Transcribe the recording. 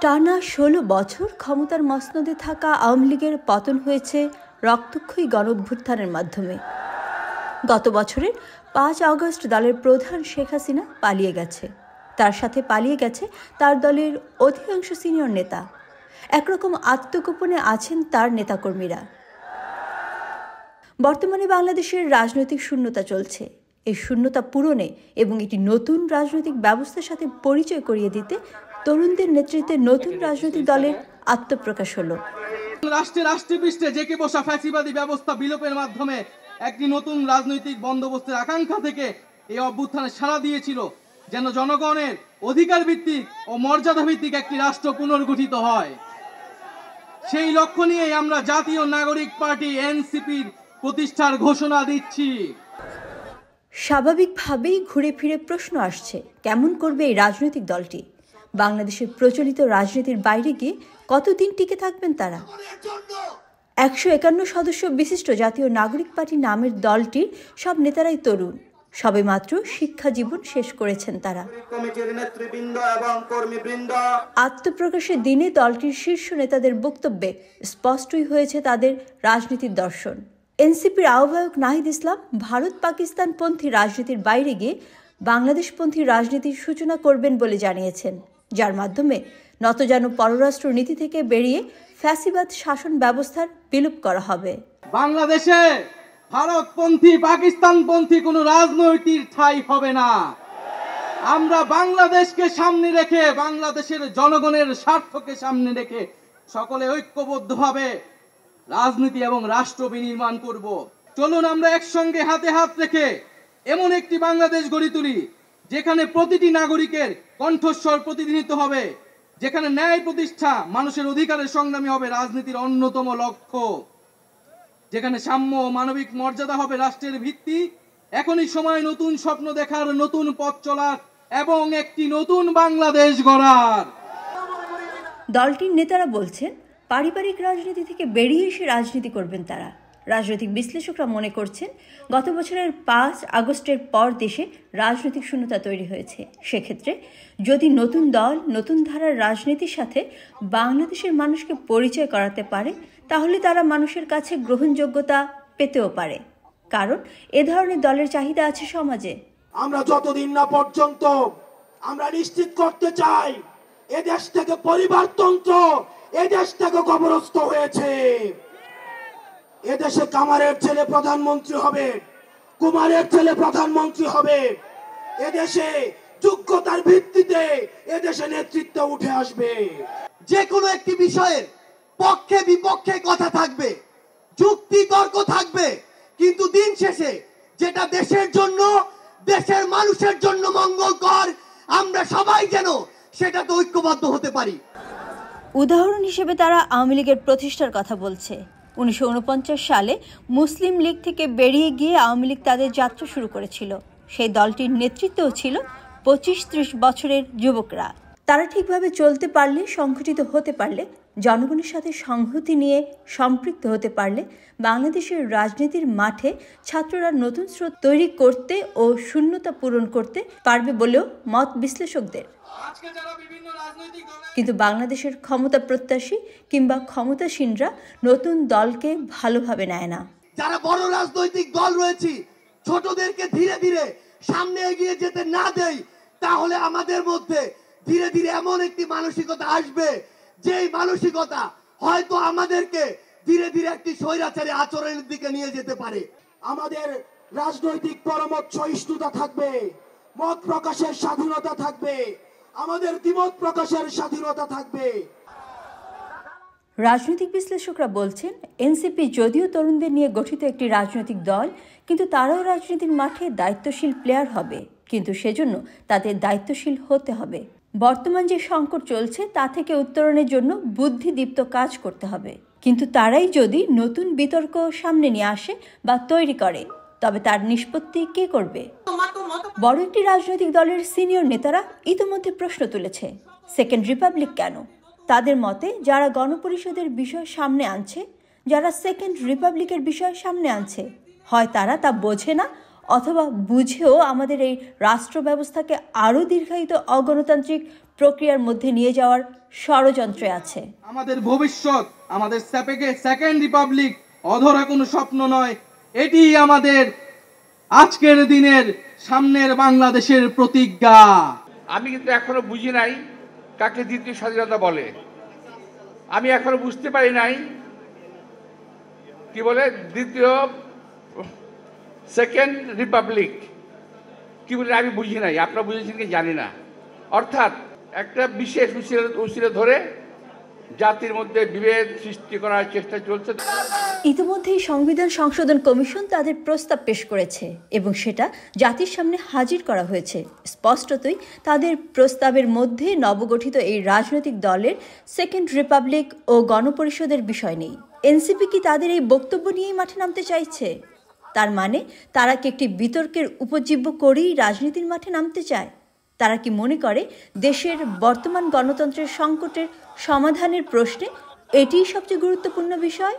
টানা ১৬ বছর ক্ষমতার মসনদে থাকা আওয়ামী লীগের পতন হয়েছে রক্তক্ষয়ী গণঅভ্যুত্থানের মাধ্যমে। গত বছরের ৫ আগস্ট দলের প্রধান শেখ হাসিনা পালিয়ে গেছে, তার সাথে পালিয়ে গেছে তার দলের অধিকাংশ সিনিয়র নেতা। একরকম আত্মগোপনে আছেন তার নেতাকর্মীরা। বর্তমানে বাংলাদেশের রাজনৈতিক শূন্যতা চলছে। এই শূন্যতা পূরণে এবং একটি নতুন রাজনৈতিক ব্যবস্থার সাথে পরিচয় করিয়ে দিতে তরুণদের নেতৃত্বে নতুন রাজনৈতিক দলের আত্মপ্রকাশ হলো। রাষ্ট্রপৃষ্ঠে জেঁকে বসা ফ্যাসিবাদী ব্যবস্থা বিলোপের মাধ্যমে একটি নতুন রাজনৈতিক বন্দোবস্তের আকাঙ্ক্ষা থেকে এই অভ্যুত্থানে সাড়া দিয়েছিল, যেন জনগণের অধিকার ভিত্তিক ও মর্যাদা ভিত্তিক একটি রাষ্ট্র পুনর্গঠিত হয়। সেই লক্ষ্য নিয়েই আমরা জাতীয় নাগরিক পার্টি এনসিপির প্রতিষ্ঠার ঘোষণা দিচ্ছি। স্বাভাবিকভাবেই ঘুরে ফিরে প্রশ্ন আসছে, কেমন করবে এই রাজনৈতিক দলটি? বাংলাদেশের প্রচলিত রাজনীতির বাইরে গিয়ে কতদিন টিকে থাকবেন তারা? ১৫১ সদস্য বিশিষ্ট জাতীয় নাগরিক পার্টি নামের দলটির সব নেতারাই তরুণ, সবেমাত্র শিক্ষা জীবন শেষ করেছেন তারা। আত্মপ্রকাশের দিনে দলটির শীর্ষ নেতাদের বক্তব্যে স্পষ্টই হয়েছে তাদের রাজনীতির দর্শন। এনসিপির আহ্বায়ক নাহিদ ইসলাম ভারত পাকিস্তানপন্থী রাজনীতির বাইরে গিয়ে বাংলাদেশপন্থী রাজনীতির সূচনা করবেন বলে জানিয়েছেন, যার মাধ্যমে নতজানু পররাষ্ট্র নীতি থেকে বেরিয়ে ফ্যাসিবাদ শাসন ব্যবস্থার বিলোপ করা হবে। বাংলাদেশে ভারতপন্থী পাকিস্তানপন্থী কোনো রাজনৈতিক ঠাঁই হবে না। আমরা বাংলাদেশকে সামনে রেখে, বাংলাদেশের জনগণের স্বার্থকে সামনে রেখে সকলে ঐক্যবদ্ধভাবে রাজনীতি এবং রাষ্ট্র বিনির্মাণ করব। চলুন আমরা একসঙ্গে হাতে হাত রেখে এমন একটি বাংলাদেশ গড়ে তুলি, যেখানে প্রতিটি নাগরিকের কণ্ঠস্বর প্রতিধ্বনিত হবে, যেখানে ন্যায় প্রতিষ্ঠা, মানুষের অধিকারের সংগ্রামী হবে রাজনীতির অন্যতম লক্ষ্য, যেখানে সাম্য ও মানবিক মর্যাদা হবে রাষ্ট্রের ভিত্তি। এখনই সময় নতুন স্বপ্ন দেখার, নতুন পথ চলার এবং একটি নতুন বাংলাদেশ গড়ার। দলটির নেতারা বলছেন, পারিবারিক রাজনীতি থেকে বেরিয়ে এসে রাজনীতি করবেন তারা। রাজনৈতিক বিশ্লেষকরা মনে করছেন, গত বছরের ৫ আগস্টের পর দেশে রাজনৈতিক শূন্যতা তৈরি হয়েছে। সেক্ষেত্রে যদি নতুন দল নতুন ধারার রাজনীতির সাথে বাংলাদেশের মানুষকে পরিচয় করাতে পারে, তাহলে তারা মানুষের কাছে গ্রহণযোগ্যতা পেতেও পারে, কারণ এ ধরনের দলের চাহিদা আছে সমাজে। আমরা যতদিন না পর্যন্ত আমরা নিশ্চিত করতে চাই এদেশ থেকে পরিবারতন্ত্র, এদেশ থেকে কবরস্থ হয়েছে। এদেশে কামারের ছেলে প্রধানমন্ত্রী হবে, কুমারের ছেলে প্রধানমন্ত্রী হবে। এদেশে যোগ্যতার ভিত্তিতে এদেশে নেতৃত্ব উঠে আসবে। যে কোনো একটি বিষয়ের পক্ষে বিপক্ষে কথা থাকবে, যুক্তি তর্ক থাকবে, কিন্তু দিন শেষে যেটা দেশের জন্য, দেশের মানুষের জন্য মঙ্গলকর, আমরা সবাই যেন সেটাতে ঐক্যবদ্ধ হতে পারি। উদাহরণ হিসেবে তারা আওয়ামী লীগের প্রতিষ্ঠার কথা বলছে। ১৯৪৯ সালে মুসলিম লীগ থেকে বেরিয়ে গিয়ে আওয়ামী লীগ তাদের যাত্রা শুরু করেছিল। সেই দলটির নেতৃত্বেও ছিল ২৫-৩০ বছরের যুবকরা। তারা ঠিকভাবে চলতে পারলে, সংগঠিত হতে পারলে, জনগণের সাথে সংহতি নিয়ে সম্পৃক্ত হতে পারলে বাংলাদেশের রাজনীতির মাঠে ছাত্ররা নতুন স্রোত তৈরি করতে ও শূন্যতা পূরণ করতে পারবে বলেও মত বিশ্লেষকদের। কিন্তু বাংলাদেশের ক্ষমতা প্রত্যাশী কিংবা ক্ষমতাসীনরা নতুন দলকে ভালোভাবে নেয় না। যারা বড় রাজনৈতিক দল রয়েছে, ছোটদেরকে ধীরে ধীরে সামনে এগিয়ে যেতে না দেয়, তাহলে আমাদের মধ্যে ধীরে ধীরে এমন একটি মানসিকতা আসবে, যেই মানসিকতা হয়তো আমাদেরকে ধীরে ধীরে একটি স্বৈরাচারী আচরণের দিকে নিয়ে যেতে পারে। আমাদের রাজনৈতিক পরমত সহিষ্ণুতা থাকবে, মত প্রকাশের স্বাধীনতা থাকবে, আমাদের দ্বিমত প্রকাশের স্বাধীনতা থাকবে। রাজনৈতিক বিশ্লেষকরা বলছেন, এনসিপি যদিও তরুণদের নিয়ে গঠিত একটি রাজনৈতিক দল, কিন্তু তারাও রাজনীতির মাঠে দায়িত্বশীল প্লেয়ার হবে, কিন্তু সেজন্য তাদের দায়িত্বশীল হতে হবে। বর্তমান যে সংকট চলছে তা থেকে উত্তরণের জন্য বুদ্ধিদীপ্ত কাজ করতে হবে। কিন্তু তারাই যদি নতুন বিতর্ক সামনে নিয়ে আসে বা তৈরি করে, তবে তার নিষ্পত্তি কে করবে? বড় একটি রাজনৈতিক দলের সিনিয়র নেতারা ইতিমধ্যে প্রশ্ন তুলেছে, সেকেন্ড রিপাবলিক কেন? তাদের মতে, যারা গণপরিষদের বিষয় সামনে আনছে, যারা সেকেন্ড রিপাবলিকের বিষয় সামনে আনছে, হয় তারা তা বোঝে না, অথবা বুঝেও আমাদের এই রাষ্ট্র ব্যবস্থাকে আরও দীর্ঘায়িত অগণতান্ত্রিক প্রক্রিয়ার মধ্যে নিয়ে যাওয়ার ষড়যন্ত্রে আছে। আমাদের ভবিষ্যৎ, আমাদের সেকেন্ড রিপাবলিক অধরা কোনো স্বপ্ন নয়, এটি আমাদের আজকের দিনের সামনের বাংলাদেশের প্রতিজ্ঞা। আমি কিন্তু এখনো বুঝি নাই কাকে দ্বিতীয় স্বাধীনতা বলে। আমি এখনো বুঝতে পারি নাই কি বলে দ্বিতীয় সেকেন্ড রিপাবলিক কি বলে, আমি বুঝি নাই। আপনারা বুঝেছেন কি জানি না। অর্থাৎ একটা বিশেষ উচিলে ধরে জাতির মধ্যে বিভেদ সৃষ্টি করার চেষ্টা চলছে। ইতিমধ্যেই সংবিধান সংশোধন কমিশন তাদের প্রস্তাব পেশ করেছে এবং সেটা জাতির সামনে হাজির করা হয়েছে। স্পষ্টতই তাদের প্রস্তাবের মধ্যে নবগঠিত এই রাজনৈতিক দলের সেকেন্ড রিপাবলিক ও গণপরিষদের বিষয় নেই। এনসিপি কি তাদের এই বক্তব্য নিয়েই মাঠে নামতে চাইছে? তার মানে তারা কি একটি বিতর্কের উপজীব্য করেই রাজনীতির মাঠে নামতে চায়? তারা কি মনে করে দেশের বর্তমান গণতন্ত্রের সংকটের সমাধানের প্রশ্নে এটিই সবচেয়ে গুরুত্বপূর্ণ বিষয়?